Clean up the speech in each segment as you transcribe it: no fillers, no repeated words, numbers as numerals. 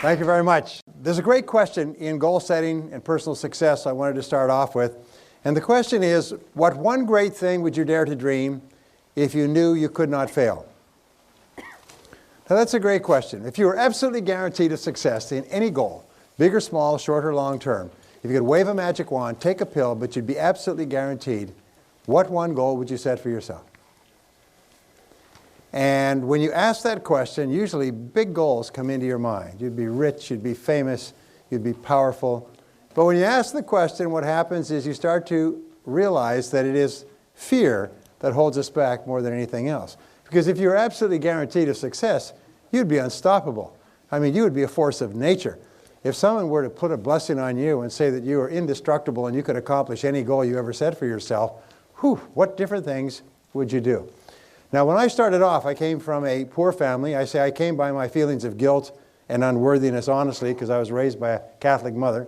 Thank you very much. There's a great question in goal setting and personal success I wanted to start off with. And the question is, what one great thing would you dare to dream if you knew you could not fail? Now that's a great question. If you were absolutely guaranteed a success in any goal, big or small, short or long term, if you could wave a magic wand, take a pill, but you'd be absolutely guaranteed, what one goal would you set for yourself? And when you ask that question, usually big goals come into your mind. You'd be rich, you'd be famous, you'd be powerful. But when you ask the question, what happens is you start to realize that it is fear that holds us back more than anything else. Because if you were absolutely guaranteed of success, you'd be unstoppable. I mean, you would be a force of nature. If someone were to put a blessing on you and say that you are indestructible and you could accomplish any goal you ever set for yourself, whew, what different things would you do? Now, when I started off, I came from a poor family. I say I came by my feelings of guilt and unworthiness, honestly, because I was raised by a Catholic mother.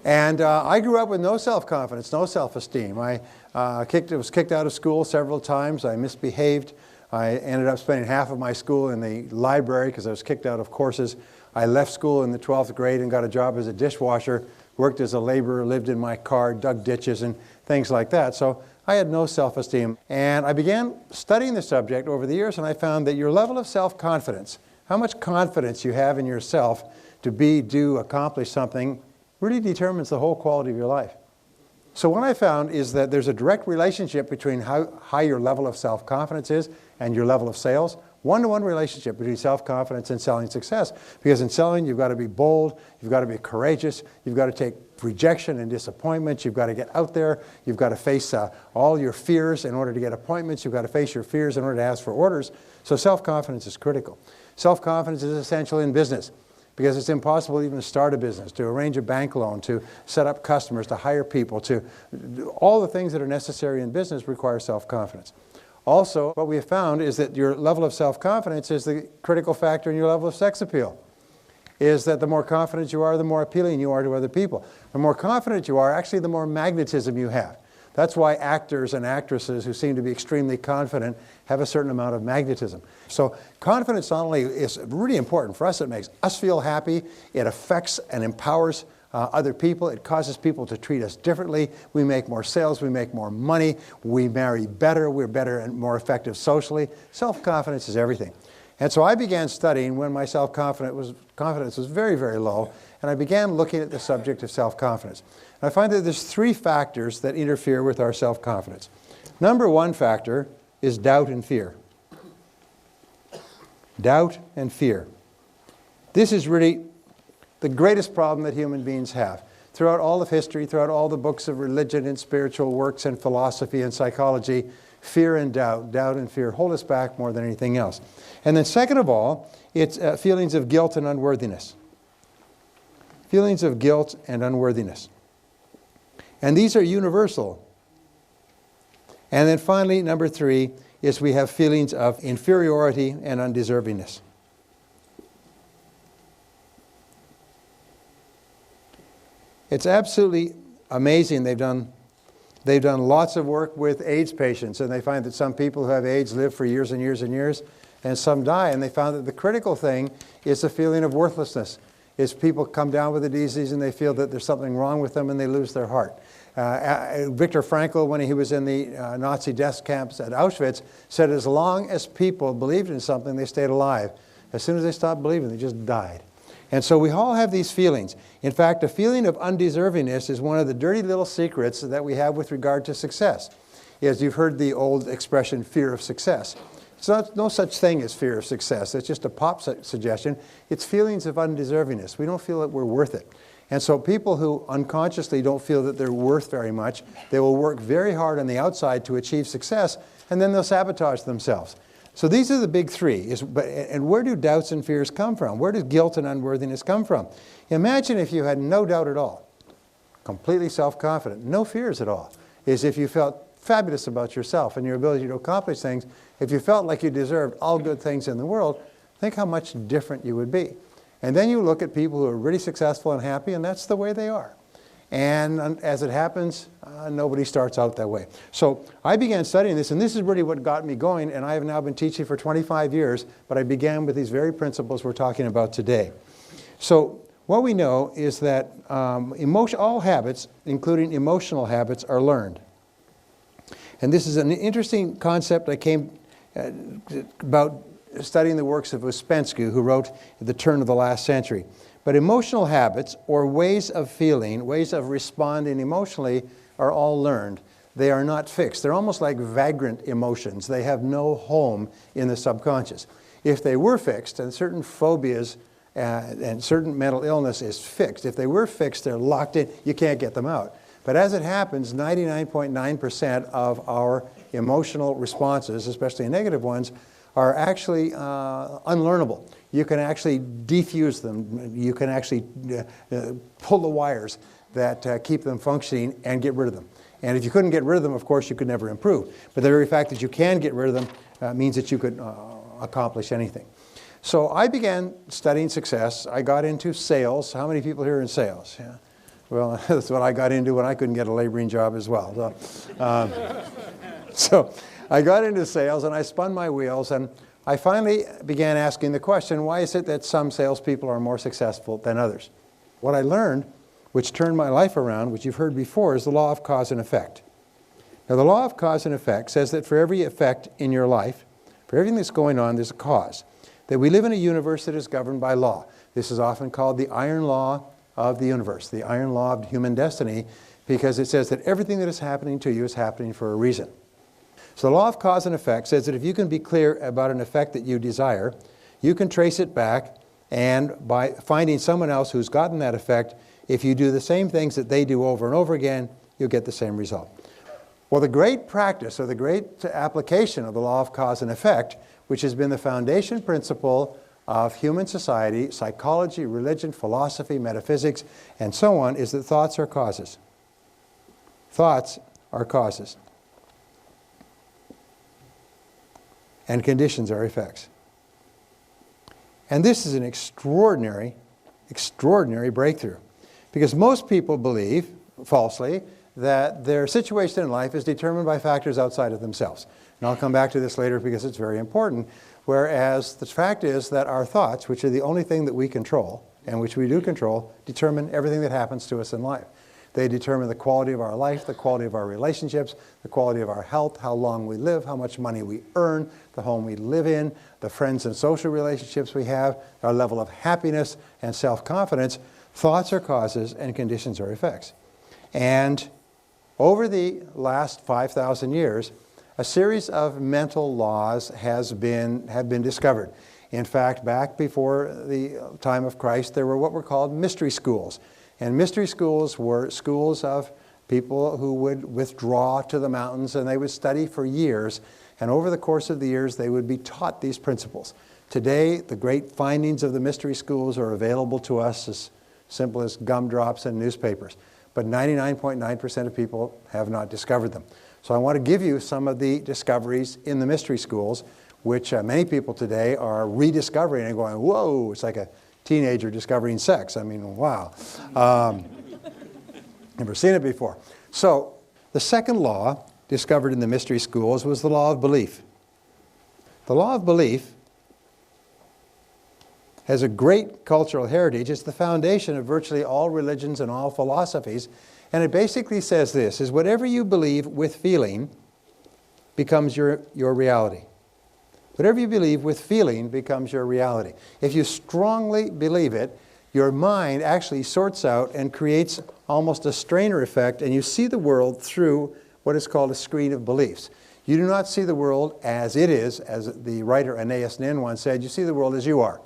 And I grew up with no self-confidence, no self-esteem. I was kicked out of school several times. I misbehaved. I ended up spending half of my school in the library because I was kicked out of courses. I left school in the 12th grade and got a job as a dishwasher, worked as a laborer, lived in my car, dug ditches and things like that. So I had no self-esteem. And I began studying the subject over the years, and I found that your level of self-confidence, how much confidence you have in yourself to be, do, accomplish something, really determines the whole quality of your life. So what I found is that there's a direct relationship between how high your level of self-confidence is and your level of sales. One-to-one relationship between self-confidence and selling success. Because in selling, you've got to be bold, you've got to be courageous, you've got to take rejection and disappointment, you've got to get out there, you've got to face all your fears in order to get appointments, you've got to face your fears in order to ask for orders. So self-confidence is critical. Self-confidence is essential in business because it's impossible even to start a business, to arrange a bank loan, to set up customers, to hire people, to all the things that are necessary in business require self-confidence. Also, what we have found is that your level of self-confidence is the critical factor in your level of sex appeal. Is that the more confident you are, the more appealing you are to other people. The more confident you are, actually the more magnetism you have. That's why actors and actresses who seem to be extremely confident have a certain amount of magnetism. So confidence not only is really important for us, it makes us feel happy, it affects and empowers other people. It causes people to treat us differently. We make more sales, we make more money, we marry better, we're better and more effective socially. Self-confidence is everything. And so I began studying when my self-confidence was very, very low, and I began looking at the subject of self-confidence. And I find that there's three factors that interfere with our self-confidence. Number one factor is doubt and fear. Doubt and fear. This is really the greatest problem that human beings have. Throughout all of history, throughout all the books of religion and spiritual works and philosophy and psychology, fear and doubt and fear hold us back more than anything else. And then second of all, it's feelings of guilt and unworthiness. Feelings of guilt and unworthiness. And these are universal. And then finally, number three, is we have feelings of inferiority and undeservingness. It's absolutely amazing. They've done lots of work with AIDS patients, and they find that some people who have AIDS live for years and years and years, and some die. And they found that the critical thing is the feeling of worthlessness. Is people come down with the disease and they feel that there's something wrong with them and they lose their heart. Viktor Frankl, when he was in the Nazi death camps at Auschwitz, said as long as people believed in something, they stayed alive. As soon as they stopped believing, they just died. And so we all have these feelings. In fact, a feeling of undeservingness is one of the dirty little secrets that we have with regard to success. As you've heard the old expression, fear of success. It's no such thing as fear of success. It's just a pop suggestion. It's feelings of undeservingness. We don't feel that we're worth it. And so people who unconsciously don't feel that they're worth very much, they will work very hard on the outside to achieve success, and then they'll sabotage themselves. So these are the big three. And where do doubts and fears come from? Where does guilt and unworthiness come from? Imagine if you had no doubt at all, completely self-confident, no fears at all. Is if you felt fabulous about yourself and your ability to accomplish things. If you felt like you deserved all good things in the world, think how much different you would be. And then you look at people who are really successful and happy, and that's the way they are. And as it happens, nobody starts out that way. So I began studying this, and this is really what got me going, and I have now been teaching for 25 years, but I began with these very principles we're talking about today. So what we know is that all habits, including emotional habits, are learned. And this is an interesting concept I came about studying the works of Ouspensky, who wrote at the turn of the last century. But emotional habits, or ways of feeling, ways of responding emotionally, are all learned. They are not fixed. They're almost like vagrant emotions. They have no home in the subconscious. If they were fixed, and certain phobias and certain mental illness is fixed, if they were fixed, they're locked in, you can't get them out. But as it happens, 99.9% of our emotional responses, especially negative ones, are actually unlearnable. You can actually defuse them. You can actually pull the wires that keep them functioning and get rid of them. And if you couldn't get rid of them, of course, you could never improve. But the very fact that you can get rid of them means that you could accomplish anything. So I began studying success. I got into sales. How many people here are in sales? Yeah. Well, that's what I got into when I couldn't get a laboring job as well. So I got into sales and I spun my wheels, and I finally began asking the question, why is it that some salespeople are more successful than others? What I learned, which turned my life around, which you've heard before, is the law of cause and effect. Now, the law of cause and effect says that for every effect in your life, for everything that's going on, there's a cause. That we live in a universe that is governed by law. This is often called the iron law of the universe, the iron law of human destiny, because it says that everything that is happening to you is happening for a reason. So the law of cause and effect says that if you can be clear about an effect that you desire, you can trace it back, and by finding someone else who's gotten that effect, if you do the same things that they do over and over again, you'll get the same result. Well, the great practice, or the great application of the law of cause and effect, which has been the foundation principle of human society, psychology, religion, philosophy, metaphysics, and so on, is that thoughts are causes. Thoughts are causes. And conditions are effects. And this is an extraordinary, extraordinary breakthrough. Because most people believe, falsely, that their situation in life is determined by factors outside of themselves. And I'll come back to this later because it's very important. Whereas the fact is that our thoughts, which are the only thing that we control, and which we do control, determine everything that happens to us in life. They determine the quality of our life, the quality of our relationships, the quality of our health, how long we live, how much money we earn, the home we live in, the friends and social relationships we have, our level of happiness and self-confidence. Thoughts are causes and conditions are effects. And over the last 5,000 years, a series of mental laws have been discovered. In fact, back before the time of Christ, there were what were called mystery schools. And mystery schools were schools of people who would withdraw to the mountains, and they would study for years. And over the course of the years, they would be taught these principles. Today, the great findings of the mystery schools are available to us as simple as gumdrops and newspapers. But 99.9% of people have not discovered them. So I want to give you some of the discoveries in the mystery schools, which many people today are rediscovering and going, whoa, it's like a teenager discovering sex. I mean, wow. Never seen it before. So the second law discovered in the mystery schools was the law of belief. The law of belief has a great cultural heritage. It's the foundation of virtually all religions and all philosophies. And it basically says this, is whatever you believe with feeling becomes your reality. Whatever you believe with feeling becomes your reality. If you strongly believe it, your mind actually sorts out and creates almost a strainer effect, and you see the world through what is called a screen of beliefs. You do not see the world as it is, as the writer Aeneas Nin once said, you see the world as you are.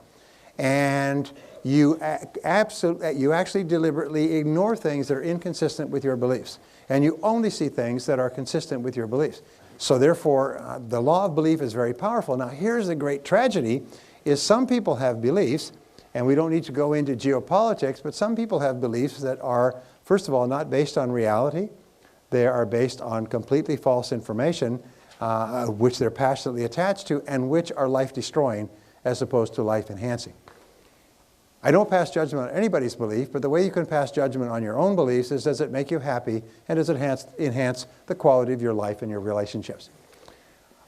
And you actually deliberately ignore things that are inconsistent with your beliefs. And you only see things that are consistent with your beliefs. So therefore, the law of belief is very powerful. Now here's the great tragedy, is some people have beliefs, and we don't need to go into geopolitics, but some people have beliefs that are, first of all, not based on reality. They are based on completely false information, which they're passionately attached to, and which are life-destroying as opposed to life-enhancing. I don't pass judgment on anybody's belief, but the way you can pass judgment on your own beliefs is, does it make you happy, and does it enhance the quality of your life and your relationships?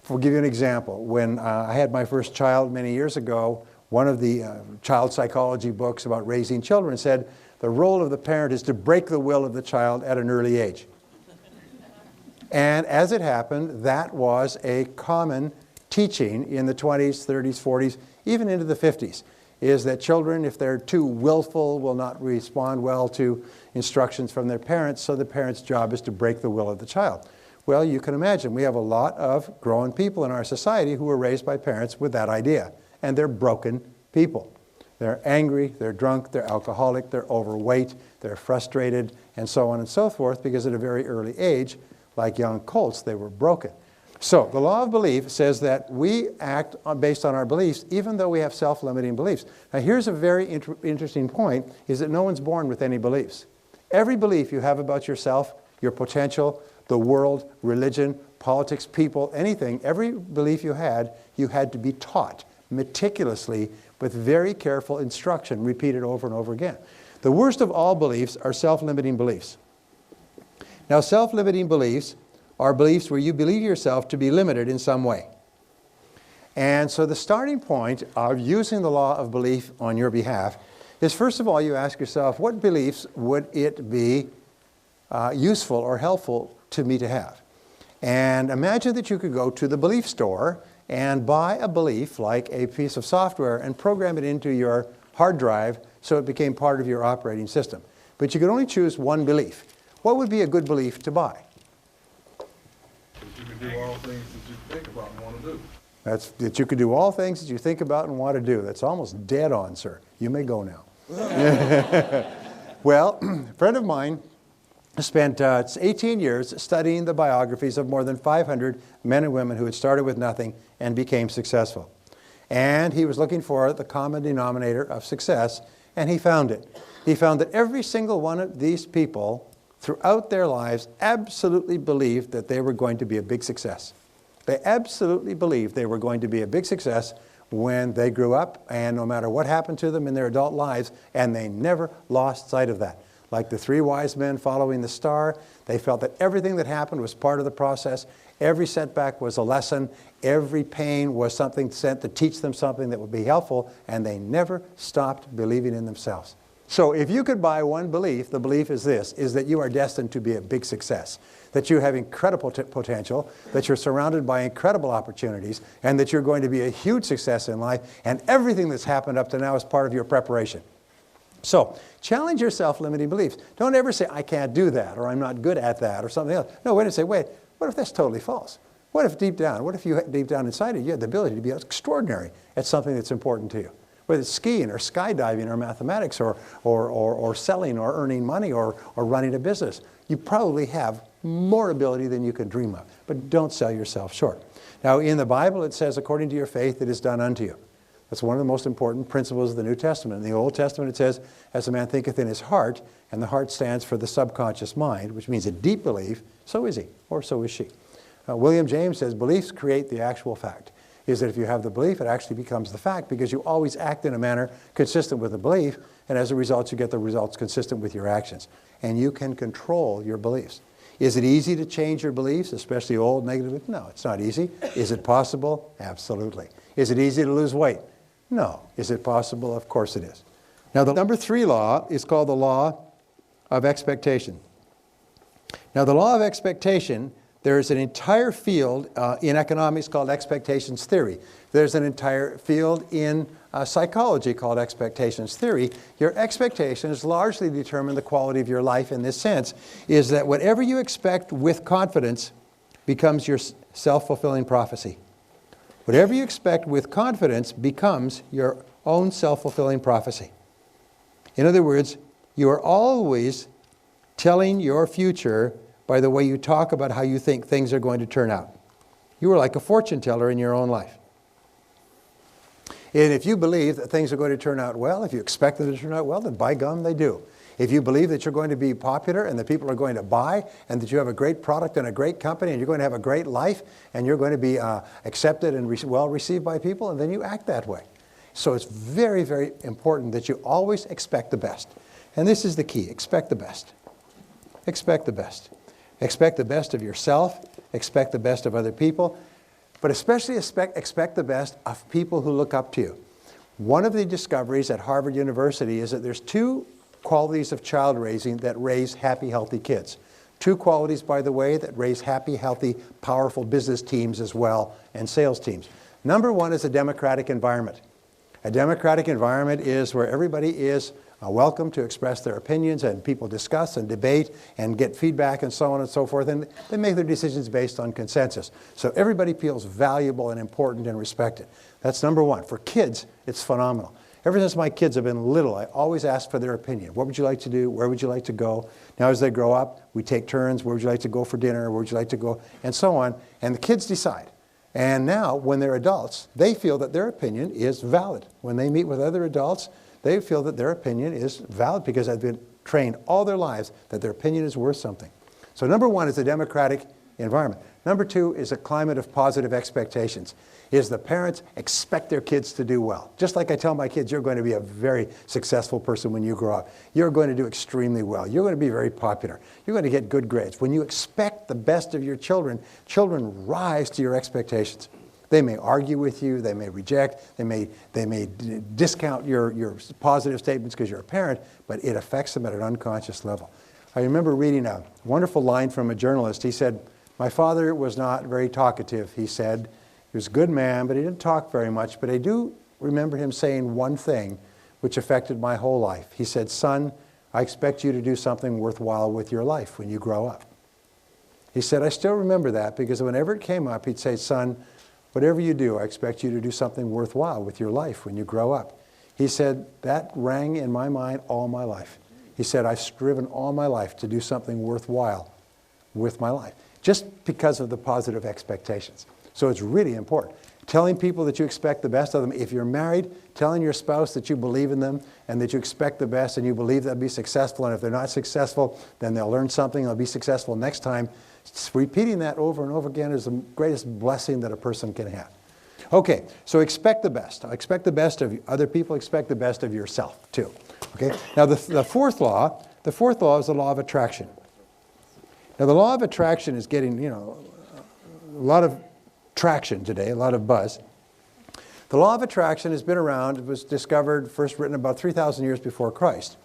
I'll give you an example. When I had my first child many years ago, one of the child psychology books about raising children said the role of the parent is to break the will of the child at an early age. And as it happened, that was a common teaching in the 20s, 30s, 40s, even into the 50s, is that children, if they're too willful, will not respond well to instructions from their parents, so the parent's job is to break the will of the child. Well, you can imagine, we have a lot of grown people in our society who were raised by parents with that idea, and they're broken people. They're angry, they're drunk, they're alcoholic, they're overweight, they're frustrated, and so on and so forth, because at a very early age, like young colts, they were broken. So the law of belief says that we act based on our beliefs, even though we have self-limiting beliefs. Now here's a very interesting point, is that no one's born with any beliefs. Every belief you have about yourself, your potential, the world, religion, politics, people, anything, every belief you had to be taught meticulously with very careful instruction, repeated over and over again. The worst of all beliefs are self-limiting beliefs. Now, self-limiting beliefs are beliefs where you believe yourself to be limited in some way. And so the starting point of using the law of belief on your behalf is, first of all, you ask yourself, what beliefs would it be useful or helpful to me to have? And imagine that you could go to the belief store and buy a belief, like a piece of software, and program it into your hard drive so it became part of your operating system. But you could only choose one belief. What would be a good belief to buy? That you can do all things that you think about and want to do. That you could do all things that you think about and want to do. That's almost dead on, sir. You may go now. Well, a friend of mine spent 18 years studying the biographies of more than 500 men and women who had started with nothing and became successful. And he was looking for the common denominator of success, and he found it. He found that every single one of these people throughout their lives absolutely believed that they were going to be a big success. They absolutely believed they were going to be a big success when they grew up, and no matter what happened to them in their adult lives, and they never lost sight of that. Like the three wise men following the star, they felt that everything that happened was part of the process. Every setback was a lesson. Every pain was something sent to teach them something that would be helpful, and they never stopped believing in themselves. So if you could buy one belief, the belief is this, is that you are destined to be a big success, that you have incredible potential, that you're surrounded by incredible opportunities, and that you're going to be a huge success in life, and everything that's happened up to now is part of your preparation. So challenge your self-limiting beliefs. Don't ever say, I can't do that, or I'm not good at that, or something else. No, wait and say, wait, what if that's totally false? What if deep down inside of you had the ability to be extraordinary at something that's important to you? Whether it's skiing or skydiving or mathematics or selling or earning money or running a business. You probably have more ability than you can dream of. But don't sell yourself short. Now in the Bible it says, according to your faith it is done unto you. That's one of the most important principles of the New Testament. In the Old Testament it says, as a man thinketh in his heart, and the heart stands for the subconscious mind, which means a deep belief, so is he, or so is she. William James says, beliefs create the actual fact. Is that if you have the belief, it actually becomes the fact, because you always act in a manner consistent with the belief, and as a result you get the results consistent with your actions. And you can control your beliefs. Is it easy to change your beliefs, especially old negative beliefs? No, it's not easy. Is it possible? Absolutely. Is it easy to lose weight? No. Is it possible? Of course it is. Now the number 3 law is called the law of expectation. Now the law of expectation, there's an entire field in economics called expectations theory. There's an entire field in psychology called expectations theory. Your expectations largely determine the quality of your life in this sense, is that whatever you expect with confidence becomes your self-fulfilling prophecy. Whatever you expect with confidence becomes your own self-fulfilling prophecy. In other words, you are always telling your future by the way you talk about how you think things are going to turn out. You are like a fortune teller in your own life. And if you believe that things are going to turn out well, if you expect them to turn out well, then by gum they do. If you believe that you're going to be popular and that people are going to buy and that you have a great product and a great company and you're going to have a great life and you're going to be accepted and well received by people, and then you act that way. So it's very, very important that you always expect the best. And this is the key. Expect the best. Expect the best. Expect the best of yourself. Expect the best of other people. But especially expect the best of people who look up to you. One of the discoveries at Harvard University is that there's 2 qualities of child raising that raise happy, healthy kids. 2 qualities, by the way, that raise happy, healthy, powerful business teams as well, and sales teams. Number 1 is a democratic environment. A democratic environment is where everybody is welcome to express their opinions, and people discuss and debate and get feedback and so on and so forth, and they make their decisions based on consensus. So everybody feels valuable and important and respected. That's number 1. For kids, it's phenomenal. Ever since my kids have been little, I always ask for their opinion. What would you like to do? Where would you like to go? Now as they grow up, we take turns. Where would you like to go for dinner? Where would you like to go? And so on. And the kids decide. And now, when they're adults, they feel that their opinion is valid. When they meet with other adults, they feel that their opinion is valid because they've been trained all their lives that their opinion is worth something. So number 1 is a democratic environment. Number 2 is a climate of positive expectations. Is the parents expect their kids to do well. Just like I tell my kids, you're going to be a very successful person when you grow up. You're going to do extremely well. You're going to be very popular. You're going to get good grades. When you expect the best of your children, children rise to your expectations. They may argue with you, they may reject, they may discount your positive statements because you're a parent, but it affects them at an unconscious level. I remember reading a wonderful line from a journalist. He said, "My father was not very talkative," he said. "He was a good man, but he didn't talk very much. But I do remember him saying one thing which affected my whole life. He said, 'Son, I expect you to do something worthwhile with your life when you grow up.'" He said, "I still remember that because whenever it came up, he'd say, 'Son, whatever you do, I expect you to do something worthwhile with your life when you grow up.'" He said, "That rang in my mind all my life." He said, "I've striven all my life to do something worthwhile with my life," just because of the positive expectations. So it's really important. Telling people that you expect the best of them. If you're married, telling your spouse that you believe in them and that you expect the best and you believe they'll be successful, and if they're not successful, then they'll learn something, they'll be successful next time. Repeating that over and over again is the greatest blessing that a person can have. Okay, so expect the best. Expect the best of other people. Expect the best of yourself too. Okay. Now the fourth law is the law of attraction. Now the law of attraction is getting a lot of traction today, a lot of buzz. The law of attraction has been around. It was discovered, first written about 3,000 years before Christ.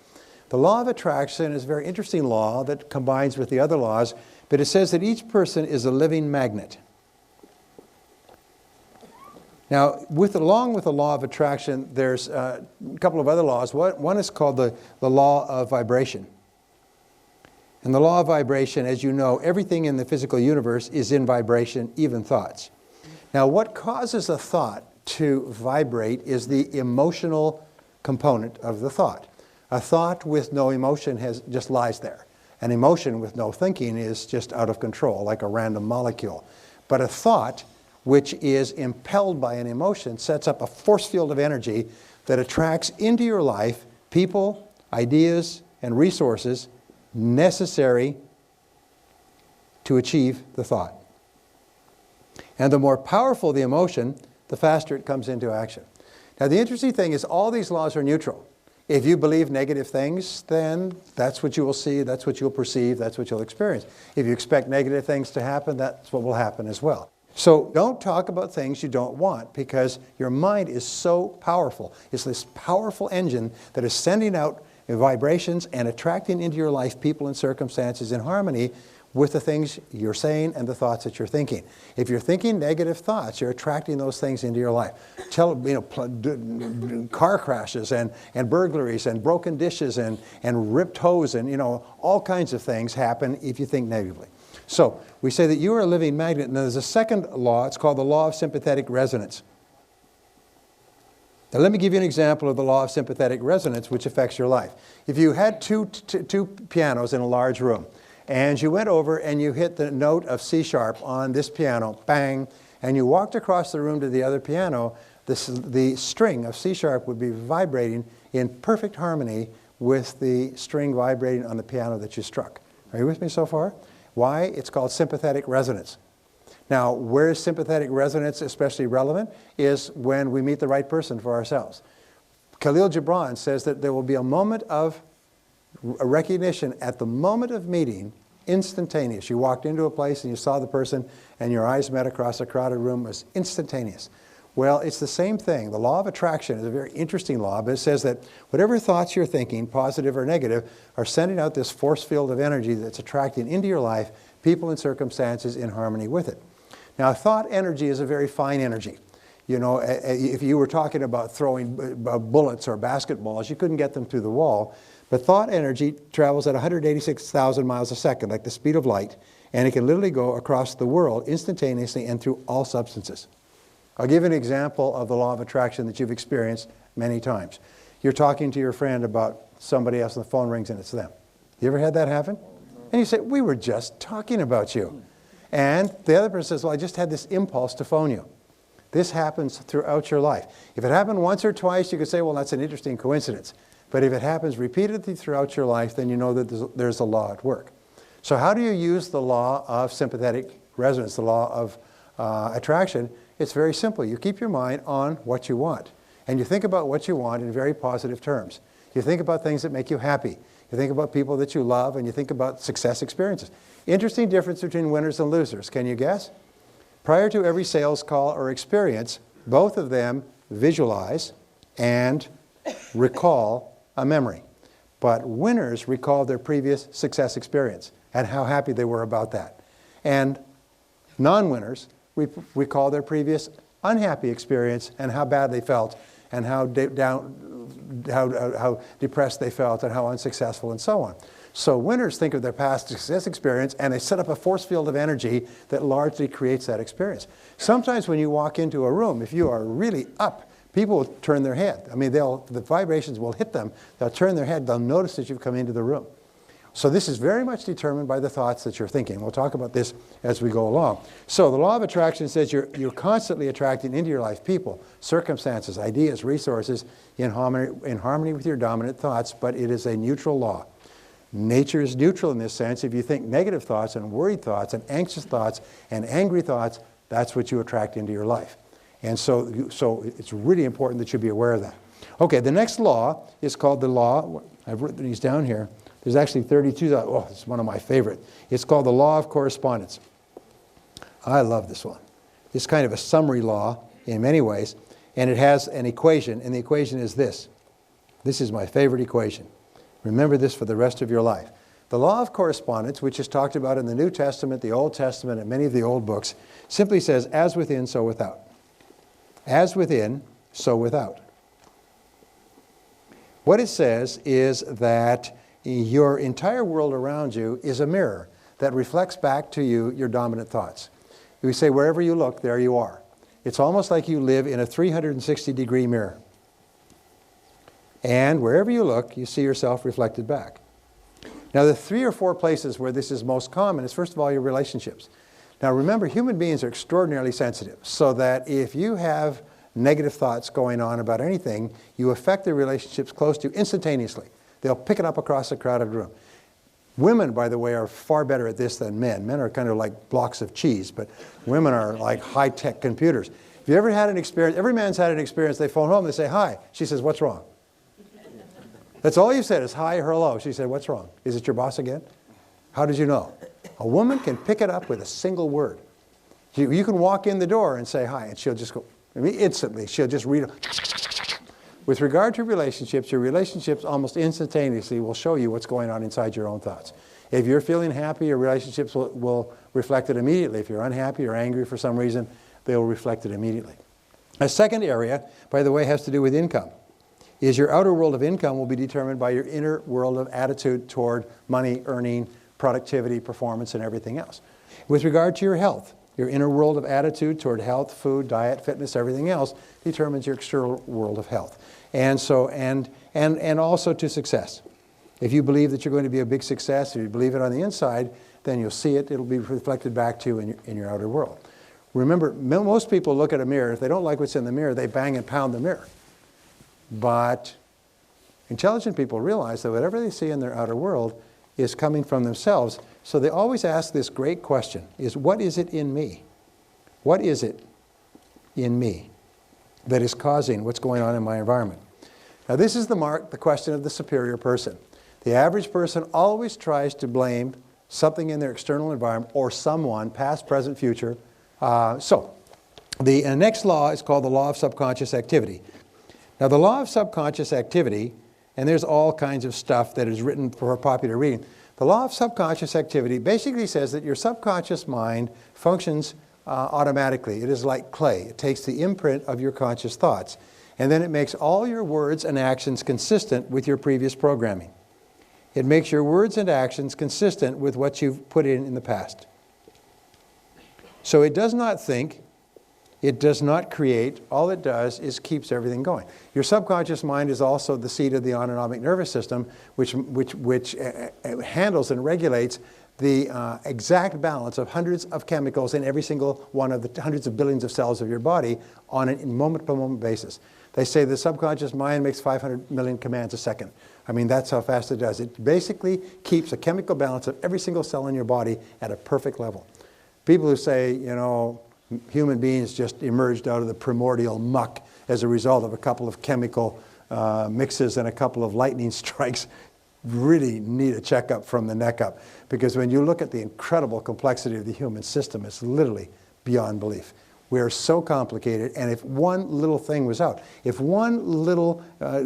The law of attraction is a very interesting law that combines with the other laws, but it says that each person is a living magnet. Now, along with the law of attraction, there's a couple of other laws. One is called the law of vibration. And the law of vibration, as you know, everything in the physical universe is in vibration, even thoughts. Now, what causes a thought to vibrate is the emotional component of the thought. A thought with no emotion just lies there. An emotion with no thinking is just out of control, like a random molecule. But a thought which is impelled by an emotion sets up a force field of energy that attracts into your life people, ideas, and resources necessary to achieve the thought. And the more powerful the emotion, the faster it comes into action. Now the interesting thing is all these laws are neutral. If you believe negative things, then that's what you will see, that's what you'll perceive, that's what you'll experience. If you expect negative things to happen, that's what will happen as well. So don't talk about things you don't want, because your mind is so powerful. It's this powerful engine that is sending out vibrations and attracting into your life people and circumstances in harmony with the things you're saying and the thoughts that you're thinking. If you're thinking negative thoughts, you're attracting those things into your life. Car crashes and burglaries and broken dishes and ripped hose and all kinds of things happen if you think negatively. So we say that you are a living magnet. And there's a second law. It's called the law of sympathetic resonance. Now let me give you an example of the law of sympathetic resonance which affects your life. If you had two pianos in a large room, and you went over and you hit the note of C sharp on this piano, bang, and you walked across the room to the other piano, the string of C sharp would be vibrating in perfect harmony with the string vibrating on the piano that you struck. Are you with me so far? Why? It's called sympathetic resonance. Now, where is sympathetic resonance especially relevant is when we meet the right person for ourselves. Khalil Gibran says that there will be a moment of a recognition at the moment of meeting, instantaneous. You walked into a place and you saw the person and your eyes met across a crowded room. It was instantaneous. Well, it's the same thing. The law of attraction is a very interesting law, but it says that whatever thoughts you're thinking, positive or negative, are sending out this force field of energy that's attracting into your life people and circumstances in harmony with it. Now, thought energy is a very fine energy. You know, if you were talking about throwing bullets or basketballs, you couldn't get them through the wall. But thought energy travels at 186,000 miles a second, like the speed of light, and it can literally go across the world instantaneously and through all substances. I'll give you an example of the law of attraction that you've experienced many times. You're talking to your friend about somebody else and the phone rings and it's them. You ever had that happen? And you say, we were just talking about you. And the other person says, well, I just had this impulse to phone you. This happens throughout your life. If it happened once or twice, you could say, well, that's an interesting coincidence. But if it happens repeatedly throughout your life, then you know that there's a law at work. So how do you use the law of sympathetic resonance, the law of attraction? It's very simple. You keep your mind on what you want. And you think about what you want in very positive terms. You think about things that make you happy. You think about people that you love, and you think about success experiences. Interesting difference between winners and losers. Can you guess? Prior to every sales call or experience, both of them visualize and recall a memory. But winners recall their previous success experience and how happy they were about that. And non-winners recall their previous unhappy experience and how bad they felt and how depressed they felt and how unsuccessful and so on. So winners think of their past success experience and they set up a force field of energy that largely creates that experience. Sometimes when you walk into a room, if you are really up, people will turn their head. I mean, the vibrations will hit them. They'll turn their head. They'll notice that you've come into the room. So this is very much determined by the thoughts that you're thinking. We'll talk about this as we go along. So the law of attraction says you're constantly attracting into your life people, circumstances, ideas, resources in harmony with your dominant thoughts, but it is a neutral law. Nature is neutral in this sense. If you think negative thoughts and worried thoughts and anxious thoughts and angry thoughts, that's what you attract into your life. And so it's really important that you be aware of that. Okay, the next law is called the law, I've written these down here. There's actually 32, oh, it's one of my favorite. It's called the law of correspondence. I love this one. It's kind of a summary law in many ways, and it has an equation, and the equation is this. This is my favorite equation. Remember this for the rest of your life. The law of correspondence, which is talked about in the New Testament, the Old Testament, and many of the old books, simply says, as within, so without. As within, so without. What it says is that your entire world around you is a mirror that reflects back to you your dominant thoughts. We say wherever you look, there you are. It's almost like you live in a 360-degree mirror. And wherever you look, you see yourself reflected back. Now, the 3 or 4 places where this is most common is, first of all, your relationships. Now, remember, human beings are extraordinarily sensitive, so that if you have negative thoughts going on about anything, you affect the relationships close to you instantaneously. They'll pick it up across a crowded room. Women, by the way, are far better at this than men. Men are kind of like blocks of cheese, but women are like high-tech computers. If you ever had an experience, every man's had an experience, they phone home, they say, hi. She says, what's wrong? That's all you said is hi or hello. She said, what's wrong? Is it your boss again? How did you know? A woman can pick it up with a single word. You can walk in the door and say hi, and she'll just go, I mean, instantly, she'll just read it. With regard to relationships, your relationships almost instantaneously will show you what's going on inside your own thoughts. If you're feeling happy, your relationships will reflect it immediately. If you're unhappy or angry for some reason, they'll reflect it immediately. A second area, by the way, has to do with income. Is your outer world of income will be determined by your inner world of attitude toward money, earning, productivity, performance, and everything else. With regard to your health, your inner world of attitude toward health, food, diet, fitness, everything else determines your external world of health. And so, and also to success. If you believe that you're going to be a big success, if you believe it on the inside, then you'll see it. It'll be reflected back to you in your outer world. Remember, most people look at a mirror. If they don't like what's in the mirror, they bang and pound the mirror. But intelligent people realize that whatever they see in their outer world is coming from themselves. So they always ask this great question, is what is it in me? What is it in me that is causing what's going on in my environment? Now this is the question of the superior person. The average person always tries to blame something in their external environment or someone, past, present, future. The next law is called the law of subconscious activity. Now the law of subconscious activity, and there's all kinds of stuff that is written for popular reading. The law of subconscious activity basically says that your subconscious mind functions automatically. It is like clay. It takes the imprint of your conscious thoughts, and then it makes all your words and actions consistent with your previous programming. It makes your words and actions consistent with what you've put in the past. So it does not think, it does not create. All it does is keeps everything going. Your subconscious mind is also the seat of the autonomic nervous system, which handles and regulates the exact balance of hundreds of chemicals in every single one of the hundreds of billions of cells of your body on a moment-by-moment basis. They say the subconscious mind makes 500 million commands a second. I mean, that's how fast it does. It basically keeps a chemical balance of every single cell in your body at a perfect level. People who say, you know, human beings just emerged out of the primordial muck as a result of a couple of chemical mixes and a couple of lightning strikes really need a checkup from the neck up. Because when you look at the incredible complexity of the human system, it's literally beyond belief. We are so complicated, and if one little thing was out, if one little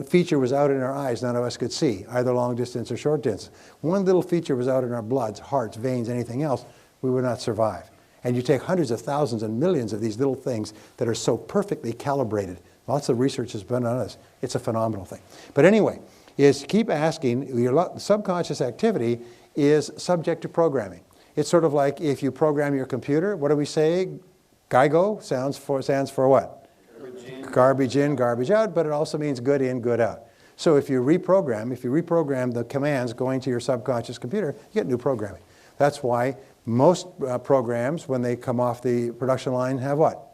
feature was out in our eyes none of us could see, either long distance or short distance, one little feature was out in our bloods, hearts, veins, anything else, we would not survive. And you take hundreds of thousands and millions of these little things that are so perfectly calibrated. Lots of research has been on this. It's a phenomenal thing. But anyway, is keep asking, your subconscious activity is subject to programming. It's sort of like if you program your computer, what do we say? GIGO stands for what? Garbage in, garbage out, but it also means good in, good out. So if you reprogram the commands going to your subconscious computer, you get new programming. That's why most programs, when they come off the production line, have what?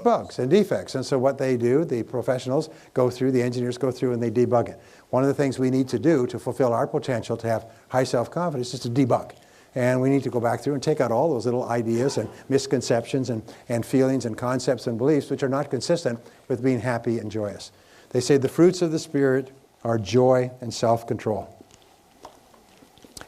Bugs and defects. And so what they do, the professionals go through, the engineers go through and they debug it. One of the things we need to do to fulfill our potential to have high self-confidence is to debug. And we need to go back through and take out all those little ideas and misconceptions and feelings and concepts and beliefs which are not consistent with being happy and joyous. They say the fruits of the Spirit are joy and self-control.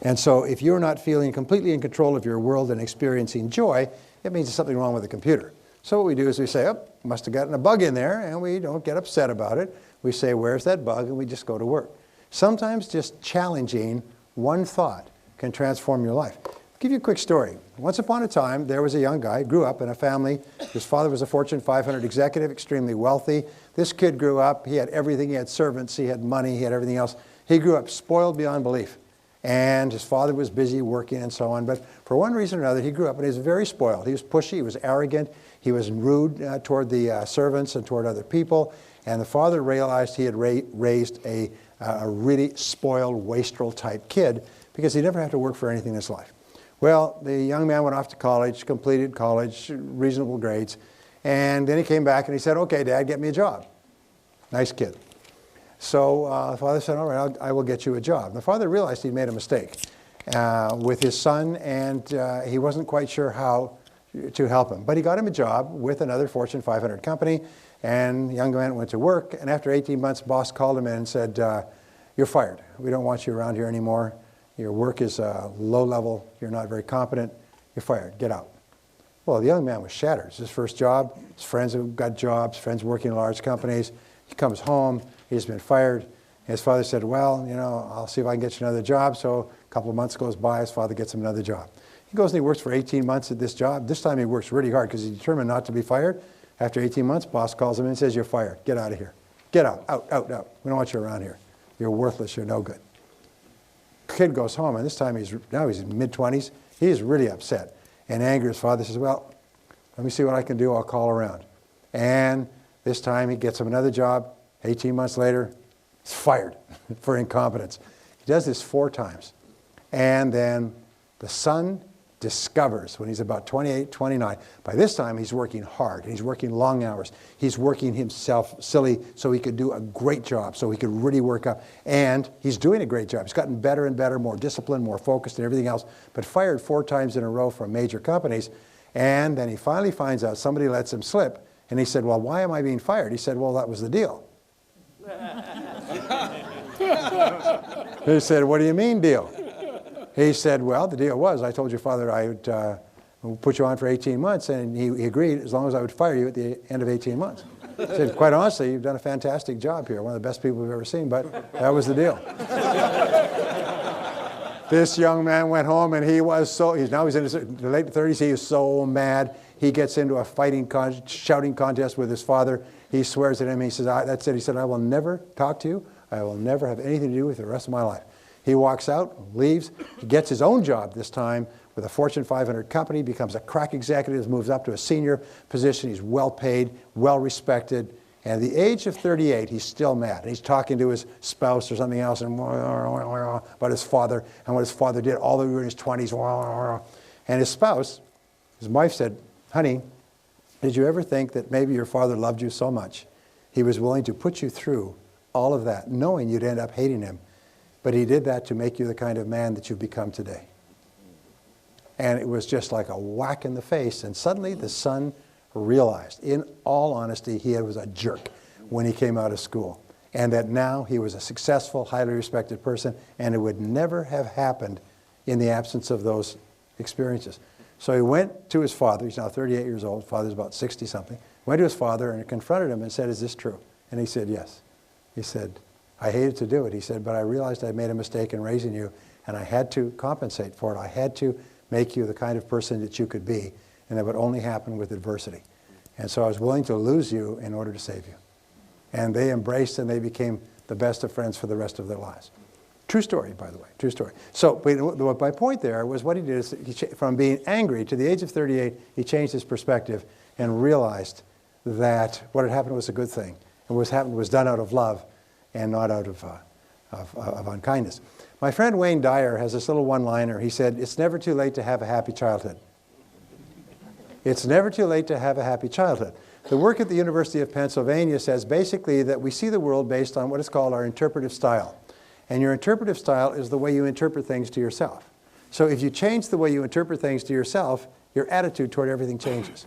And so if you're not feeling completely in control of your world and experiencing joy, it means there's something wrong with the computer. So what we do is we say, oh, must have gotten a bug in there, and we don't get upset about it. We say, where's that bug? And we just go to work. Sometimes just challenging one thought can transform your life. I'll give you a quick story. Once upon a time, there was a young guy, grew up in a family. His father was a Fortune 500 executive, extremely wealthy. This kid grew up, he had everything. He had servants, he had money, he had everything else. He grew up spoiled beyond belief. And his father was busy working and so on. But for one reason or another, he grew up and he was very spoiled. He was pushy, he was arrogant, he was rude toward the servants and toward other people. And the father realized he had raised a really spoiled, wastrel type kid because he never had to work for anything in his life. Well, the young man went off to college, completed college, reasonable grades. And then he came back and he said, okay, Dad, get me a job. Nice kid. So the father said, all right, I will get you a job. And the father realized he'd made a mistake with his son, and he wasn't quite sure how to help him. But he got him a job with another Fortune 500 company, and the young man went to work. And after 18 months, boss called him in and said, you're fired. We don't want you around here anymore. Your work is low level. You're not very competent. You're fired. Get out. Well, the young man was shattered. It's his first job. His friends have got jobs, friends working in large companies. He comes home. He's been fired. His father said, well, you know, I'll see if I can get you another job. So a couple of months goes by, his father gets him another job. He goes and he works for 18 months at this job. This time he works really hard because he's determined not to be fired. After 18 months, boss calls him in and says, you're fired. Get out of here. Get out, out, out, out. We don't want you around here. You're worthless. You're no good. Kid goes home, and this time he's in mid-20s. He's really upset and angry. His father says, well, let me see what I can do. I'll call around. And this time he gets him another job. 18 months later, he's fired for incompetence. He does this 4 times. And then the son discovers, when he's about 28, 29, by this time he's working hard. He's working long hours. He's working himself silly so he could do a great job, so he could really work up. And he's doing a great job. He's gotten better and better, more disciplined, more focused and everything else, but fired 4 times in a row from major companies. And then he finally finds out somebody lets him slip. And he said, well, why am I being fired? He said, well, that was the deal. He said, what do you mean deal? He said, well, the deal was, I told your father I would put you on for 18 months, and he agreed as long as I would fire you at the end of 18 months. He said, quite honestly, you've done a fantastic job here, one of the best people we've ever seen, but that was the deal. This young man went home, and he's in his late 30s, he is so mad. He gets into a shouting contest with his father. He swears at him. He says, that's it. He said, I will never talk to you. I will never have anything to do with you the rest of my life. He walks out, leaves. He gets his own job this time with a Fortune 500 company, becomes a crack executive, moves up to a senior position. He's well paid, well respected. And at the age of 38, he's still mad. And he's talking to his spouse or something else and about his father and what his father did all the way in his 20s. And his spouse, his wife said, honey, did you ever think that maybe your father loved you so much he was willing to put you through all of that, knowing you'd end up hating him? But he did that to make you the kind of man that you've become today. And it was just like a whack in the face. And suddenly the son realized, in all honesty, he was a jerk when he came out of school. And that now he was a successful, highly respected person, and it would never have happened in the absence of those experiences. So he went to his father. He's now 38 years old. Father's about 60-something. Went to his father and confronted him and said, is this true? And he said, yes. He said, I hated to do it. He said, but I realized I made a mistake in raising you, and I had to compensate for it. I had to make you the kind of person that you could be, and that would only happen with adversity. And so I was willing to lose you in order to save you. And they embraced, and they became the best of friends for the rest of their lives. True story, by the way, true story. So my point there was what he did is, from being angry to the age of 38, he changed his perspective and realized that what had happened was a good thing. And what happened was done out of love and not out of unkindness. My friend Wayne Dyer has this little one-liner. He said, it's never too late to have a happy childhood. It's never too late to have a happy childhood. The work at the University of Pennsylvania says basically that we see the world based on what is called our interpretive style. And your interpretive style is the way you interpret things to yourself. So if you change the way you interpret things to yourself, your attitude toward everything changes.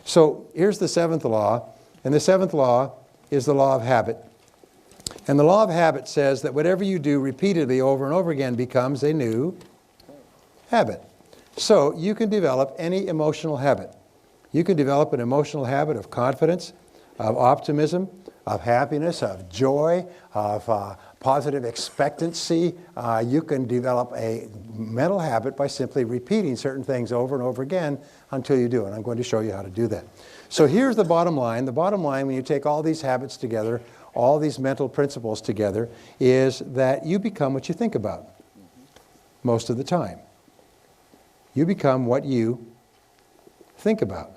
So here's the seventh law. And the seventh law is the law of habit. And the law of habit says that whatever you do repeatedly over and over again becomes a new habit. So you can develop any emotional habit. You can develop an emotional habit of confidence, of optimism, of happiness, of joy, of positive expectancy. You can develop a mental habit by simply repeating certain things over and over again until you do. And I'm going to show you how to do that. So here's the bottom line. The bottom line, when you take all these habits together, all these mental principles together, is that you become what you think about most of the time. You become what you think about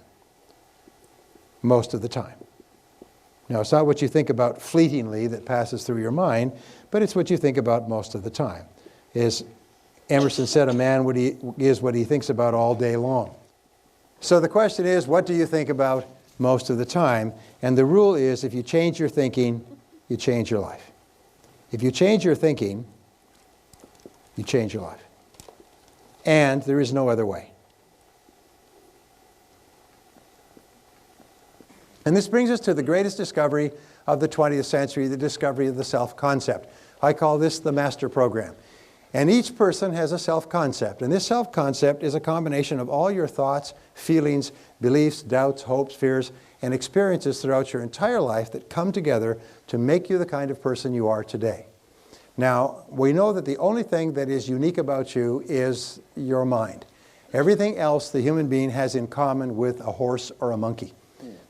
most of the time. Now, it's not what you think about fleetingly that passes through your mind, but it's what you think about most of the time. As Emerson said, a man is what he thinks about all day long. So the question is, what do you think about most of the time? And the rule is, if you change your thinking, you change your life. If you change your thinking, you change your life. And there is no other way. And this brings us to the greatest discovery of the 20th century, the discovery of the self-concept. I call this the master program. And each person has a self-concept. And this self-concept is a combination of all your thoughts, feelings, beliefs, doubts, hopes, fears, and experiences throughout your entire life that come together to make you the kind of person you are today. Now, we know that the only thing that is unique about you is your mind. Everything else the human being has in common with a horse or a monkey.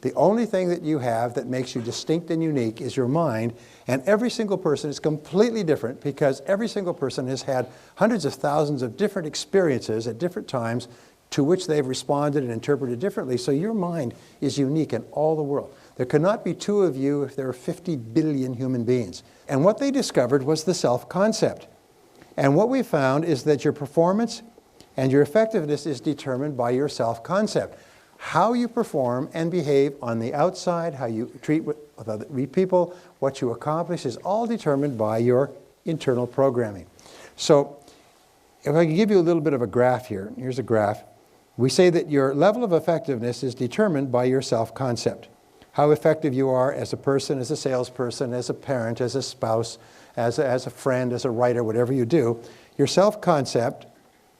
The only thing that you have that makes you distinct and unique is your mind, and every single person is completely different because every single person has had hundreds of thousands of different experiences at different times to which they've responded and interpreted differently, so your mind is unique in all the world. There cannot be two of you if there are 50 billion human beings. And what they discovered was the self-concept. And what we found is that your performance and your effectiveness is determined by your self-concept. How you perform and behave on the outside, how you treat with other people, what you accomplish is all determined by your internal programming. So if I can give you a little bit of a graph here. Here's a graph We say that your level of effectiveness is determined by your self-concept. How effective you are as a person, as a salesperson, as a parent, as a spouse, as a friend, as a writer, whatever you do, your self-concept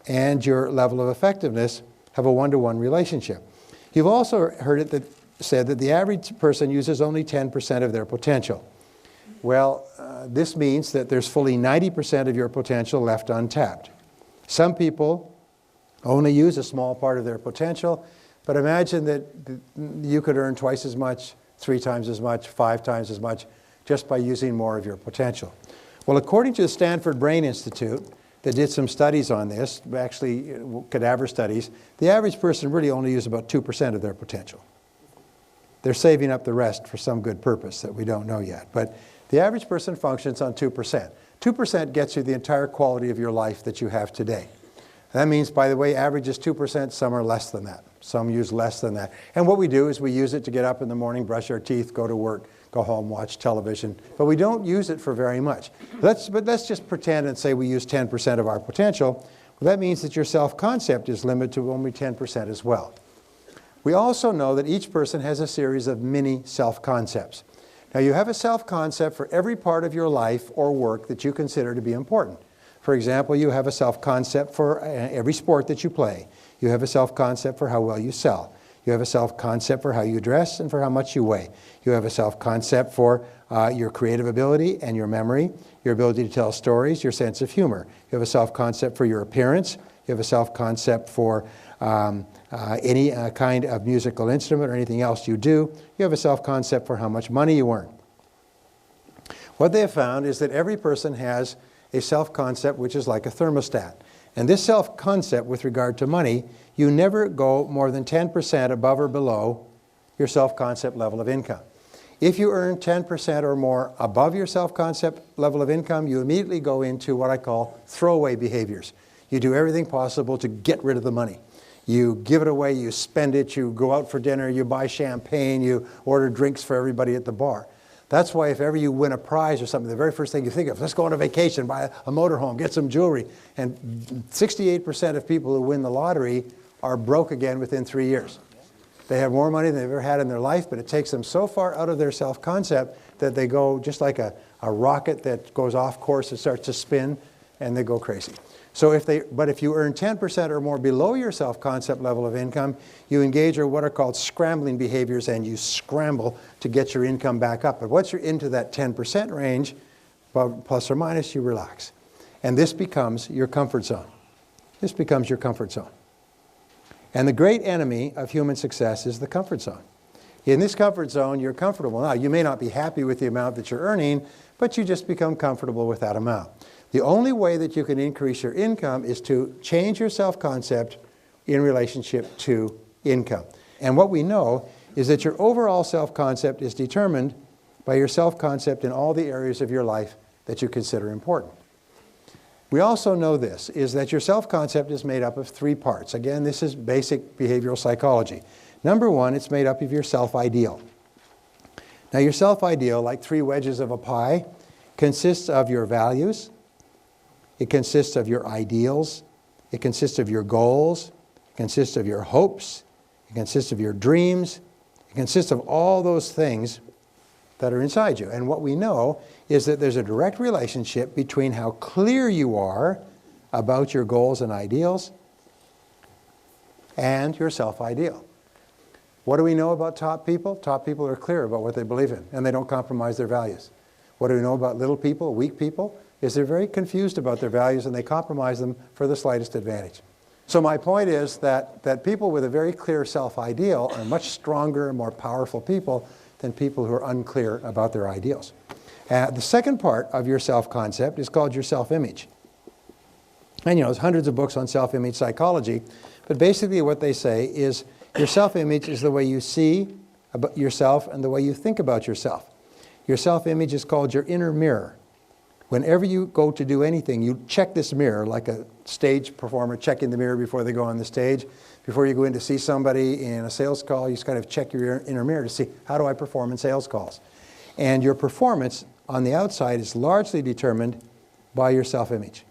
and your level of effectiveness have a one-to-one relationship. You've also heard it said that the average person uses only 10% of their potential. Well, this means that there's fully 90% of your potential left untapped. Some people only use a small part of their potential, but imagine that you could earn twice as much, 3 times as much, 5 times as much, just by using more of your potential. Well, according to the Stanford Brain Institute, that did some studies on this, actually cadaver studies, the average person really only uses about 2% of their potential. They're saving up the rest for some good purpose that we don't know yet. But the average person functions on 2%. 2% gets you the entire quality of your life that you have today. That means, by the way, average is 2%, some are less than that. Some use less than that. And what we do is we use it to get up in the morning, brush our teeth, go to work, go home, watch television. But we don't use it for very much. But let's just pretend and say we use 10% of our potential. Well, that means that your self-concept is limited to only 10% as well. We also know that each person has a series of mini self-concepts. Now, you have a self-concept for every part of your life or work that you consider to be important. For example, you have a self-concept for every sport that you play. You have a self-concept for how well you sell. You have a self-concept for how you dress and for how much you weigh. You have a self-concept for your creative ability and your memory, your ability to tell stories, your sense of humor. You have a self-concept for your appearance. You have a self-concept for any kind of musical instrument or anything else you do. You have a self-concept for how much money you earn. What they have found is that every person has a self-concept which is like a thermostat. And this self-concept with regard to money, you never go more than 10% above or below your self-concept level of income. If you earn 10% or more above your self-concept level of income, you immediately go into what I call throwaway behaviors. You do everything possible to get rid of the money. You give it away, you spend it, you go out for dinner, you buy champagne, you order drinks for everybody at the bar. That's why if ever you win a prize or something, the very first thing you think of, let's go on a vacation, buy a motorhome, get some jewelry. And 68% of people who win the lottery are broke again within 3 years. They have more money than they've ever had in their life, but it takes them so far out of their self-concept that they go just like a rocket that goes off course and starts to spin, and they go crazy. So if you earn 10% or more below your self-concept level of income, you engage in what are called scrambling behaviors, and you scramble to get your income back up. But once you're into that 10% range, plus or minus, you relax. And this becomes your comfort zone. This becomes your comfort zone. And the great enemy of human success is the comfort zone. In this comfort zone, you're comfortable. Now, you may not be happy with the amount that you're earning, but you just become comfortable with that amount. The only way that you can increase your income is to change your self-concept in relationship to income. And what we know is that your overall self-concept is determined by your self-concept in all the areas of your life that you consider important. We also know this, is that your self-concept is made up of 3 parts. Again, this is basic behavioral psychology. Number 1, it's made up of your self-ideal. Now, your self-ideal, like 3 wedges of a pie, consists of your values. It consists of your ideals. It consists of your goals. It consists of your hopes. It consists of your dreams. It consists of all those things that are inside you. And what we know is that there's a direct relationship between how clear you are about your goals and ideals and your self-ideal. What do we know about top people? Top people are clear about what they believe in, and they don't compromise their values. What do we know about little people, weak people? Is they're very confused about their values and they compromise them for the slightest advantage. So my point is that people with a very clear self-ideal are much stronger and more powerful people than people who are unclear about their ideals. The second part of your self-concept is called your self-image. And there's hundreds of books on self-image psychology, but basically what they say is your self-image is the way you see about yourself and the way you think about yourself. Your self-image is called your inner mirror. Whenever you go to do anything, you check this mirror like a stage performer checking the mirror before they go on the stage. Before you go in to see somebody in a sales call, you just kind of check your inner mirror to see, how do I perform in sales calls? And your performance on the outside is largely determined by your self-image.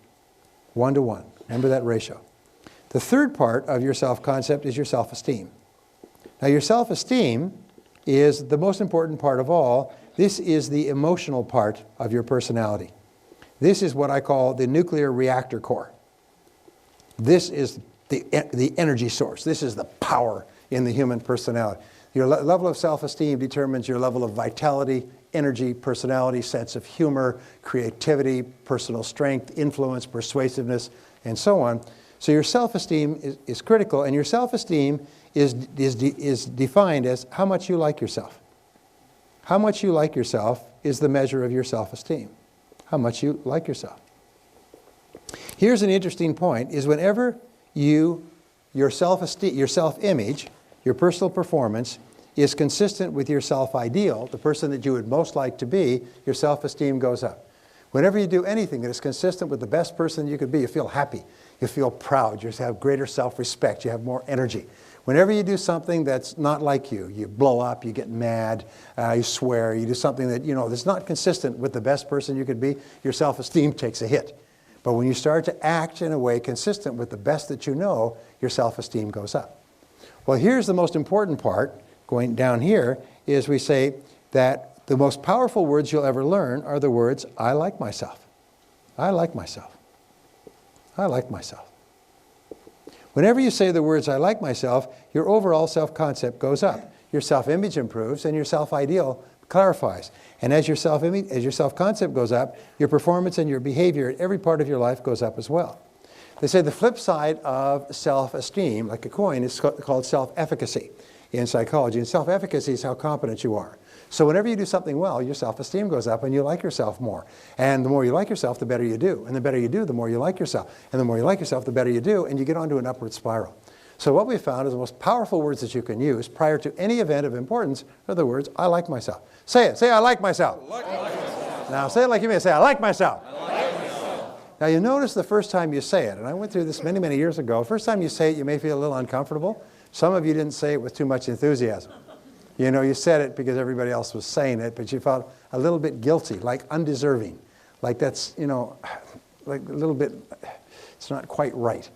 1 to 1. Remember that ratio. The third part of your self-concept is your self-esteem. Now, your self-esteem is the most important part of all. This is the emotional part of your personality. This is what I call the nuclear reactor core. This is the energy source. This is the power in the human personality. Your level of self-esteem determines your level of vitality, energy, personality, sense of humor, creativity, personal strength, influence, persuasiveness, and so on. So your self-esteem is critical, and your self-esteem is defined as how much you like yourself. How much you like yourself is the measure of your self-esteem. How much you like yourself. Here's an interesting point, is whenever your self-esteem, your self-image, your personal performance is consistent with your self-ideal, the person that you would most like to be, your self-esteem goes up. Whenever you do anything that is consistent with the best person you could be, you feel happy, you feel proud, you have greater self-respect, you have more energy. Whenever you do something that's not like you, you blow up, you get mad, you swear, you do something that, that's not consistent with the best person you could be, your self-esteem takes a hit. But when you start to act in a way consistent with the best that you know, your self-esteem goes up. Well, here's the most important part, going down here, is we say that the most powerful words you'll ever learn are the words, I like myself. I like myself. I like myself. Whenever you say the words, I like myself, your overall self-concept goes up. Your self-image improves and your self-ideal clarifies. And as your self-concept goes up, your performance and your behavior in every part of your life goes up as well. They say the flip side of self-esteem, like a coin, is called self-efficacy in psychology. And self-efficacy is how competent you are. So whenever you do something well, your self-esteem goes up and you like yourself more. And the more you like yourself, the better you do. And the better you do, the more you like yourself. And the more you like yourself, the better you do. And you get onto an upward spiral. So what we found is the most powerful words that you can use prior to any event of importance are the words, I like myself. Say it. Say, I like myself. I like myself. Now say it like you mean. Say, I like myself. I like myself. Now you notice the first time you say it, and I went through this many, many years ago, first time you say it, you may feel a little uncomfortable. Some of you didn't say it with too much enthusiasm. You said it because everybody else was saying it, but you felt a little bit guilty, like undeserving. Like that's, like a little bit, it's not quite right.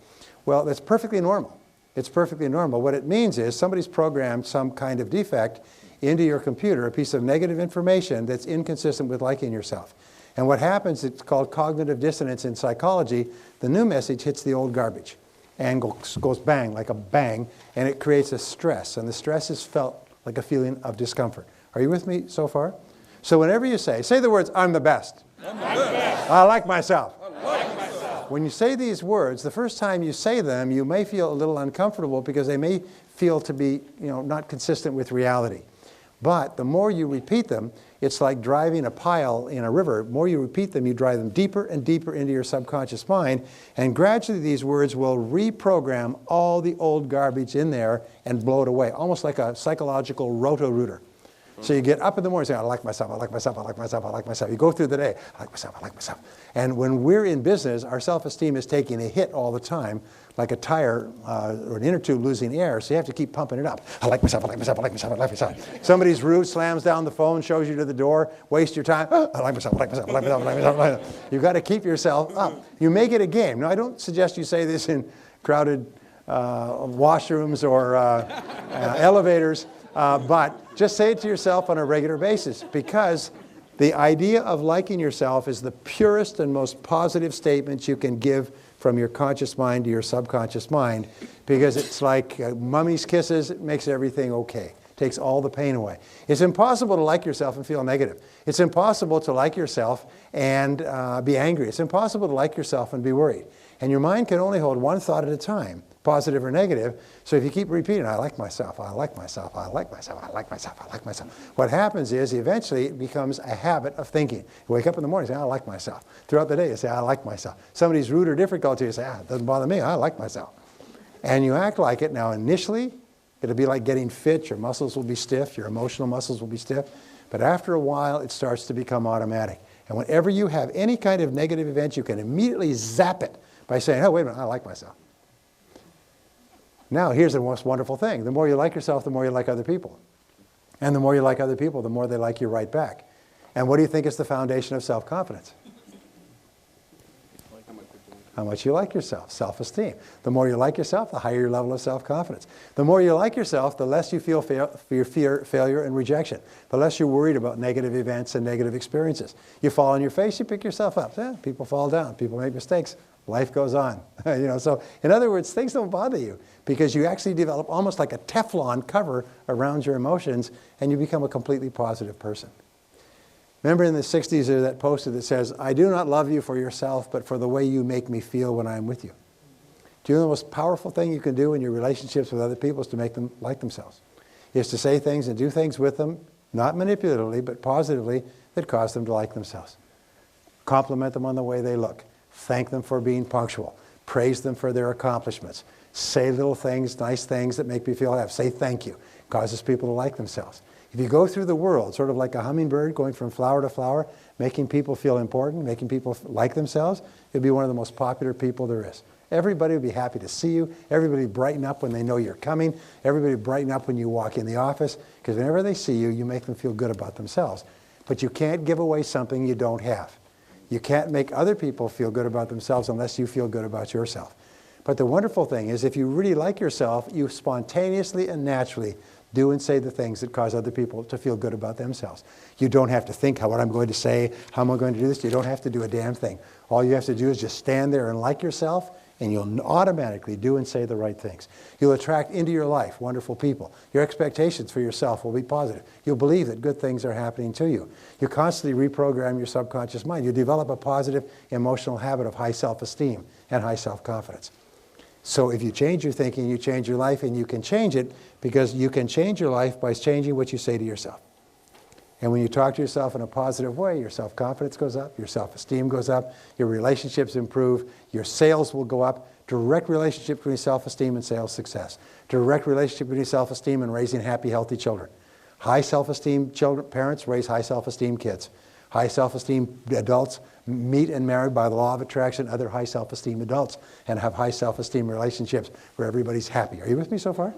Well, that's perfectly normal. It's perfectly normal. What it means is somebody's programmed some kind of defect into your computer, a piece of negative information that's inconsistent with liking yourself. And what happens, it's called cognitive dissonance in psychology. The new message hits the old garbage and goes bang, like a bang, and it creates a stress. And the stress is felt like a feeling of discomfort. Are you with me so far? So whenever you say the words, I'm the best. I'm the best. I like myself. I like myself. When you say these words, the first time you say them, you may feel a little uncomfortable because they may feel to be, not consistent with reality. But the more you repeat them, it's like driving a pile in a river. The more you repeat them, you drive them deeper and deeper into your subconscious mind, and gradually these words will reprogram all the old garbage in there and blow it away, almost like a psychological roto-rooter. So you get up in the morning saying, I like myself, I like myself, I like myself, I like myself. You go through the day, I like myself, I like myself. And when we're in business, our self-esteem is taking a hit all the time, like a tire or an inner tube losing air, so you have to keep pumping it up. I like myself, I like myself, I like myself, I like myself. Somebody's rude, slams down the phone, shows you to the door, waste your time. I like myself, I like myself, I like myself, I like myself, I like myself. You've got to keep yourself up. You make it a game. Now, I don't suggest you say this in crowded washrooms or elevators, but just say it to yourself on a regular basis, because the idea of liking yourself is the purest and most positive statement you can give from your conscious mind to your subconscious mind, because it's like mummy's kisses. It makes everything okay. Takes all the pain away. It's impossible to like yourself and feel negative. It's impossible to like yourself and be angry. It's impossible to like yourself and be worried. And your mind can only hold one thought at a time, positive or negative. So if you keep repeating, I like myself, I like myself, I like myself, I like myself, I like myself, what happens is eventually it becomes a habit of thinking. You wake up in the morning and say, I like myself. Throughout the day you say, I like myself. Somebody's rude or difficult to you, you say, it doesn't bother me, I like myself. And you act like it. Now initially, it'll be like getting fit. Your muscles will be stiff, your emotional muscles will be stiff. But after a while, it starts to become automatic. And whenever you have any kind of negative event, you can immediately zap it by saying, oh, wait a minute, I like myself. Now, here's the most wonderful thing. The more you like yourself, the more you like other people. And the more you like other people, the more they like you right back. And what do you think is the foundation of self-confidence? How much you like yourself, self-esteem. The more you like yourself, the higher your level of self-confidence. The more you like yourself, the less you feel fear, failure, and rejection. The less you're worried about negative events and negative experiences. You fall on your face, you pick yourself up. Yeah, people fall down, people make mistakes. Life goes on. So in other words, things don't bother you because you actually develop almost like a Teflon cover around your emotions and you become a completely positive person. Remember in the 60s there's that poster that says, I do not love you for yourself, but for the way you make me feel when I'm with you. Do you know the most powerful thing you can do in your relationships with other people is to make them like themselves? Is to say things and do things with them, not manipulatively, but positively, that cause them to like themselves. Compliment them on the way they look. Thank them for being punctual. Praise them for their accomplishments. Say little things, nice things that make me feel happy. Say thank you. Causes people to like themselves. If you go through the world, sort of like a hummingbird going from flower to flower, making people feel important, making people like themselves, you'll be one of the most popular people there is. Everybody will be happy to see you. Everybody brighten up when they know you're coming. Everybody brighten up when you walk in the office, because whenever they see you, you make them feel good about themselves. But you can't give away something you don't have. You can't make other people feel good about themselves unless you feel good about yourself. But the wonderful thing is, if you really like yourself, you spontaneously and naturally do and say the things that cause other people to feel good about themselves. You don't have to think what I'm going to say, how am I going to do this. You don't have to do a damn thing. All you have to do is just stand there and like yourself, and you'll automatically do and say the right things. You'll attract into your life wonderful people. Your expectations for yourself will be positive. You'll believe that good things are happening to you. You constantly reprogram your subconscious mind. You develop a positive emotional habit of high self-esteem and high self-confidence. So if you change your thinking, you change your life, and you can change it because you can change your life by changing what you say to yourself. And when you talk to yourself in a positive way, your self-confidence goes up, your self-esteem goes up, your relationships improve, your sales will go up. Direct relationship between self-esteem and sales success. Direct relationship between self-esteem and raising happy, healthy children. High self-esteem parents raise high self-esteem kids. High self-esteem adults meet and marry by the law of attraction other high self-esteem adults and have high self-esteem relationships where everybody's happy. Are you with me so far?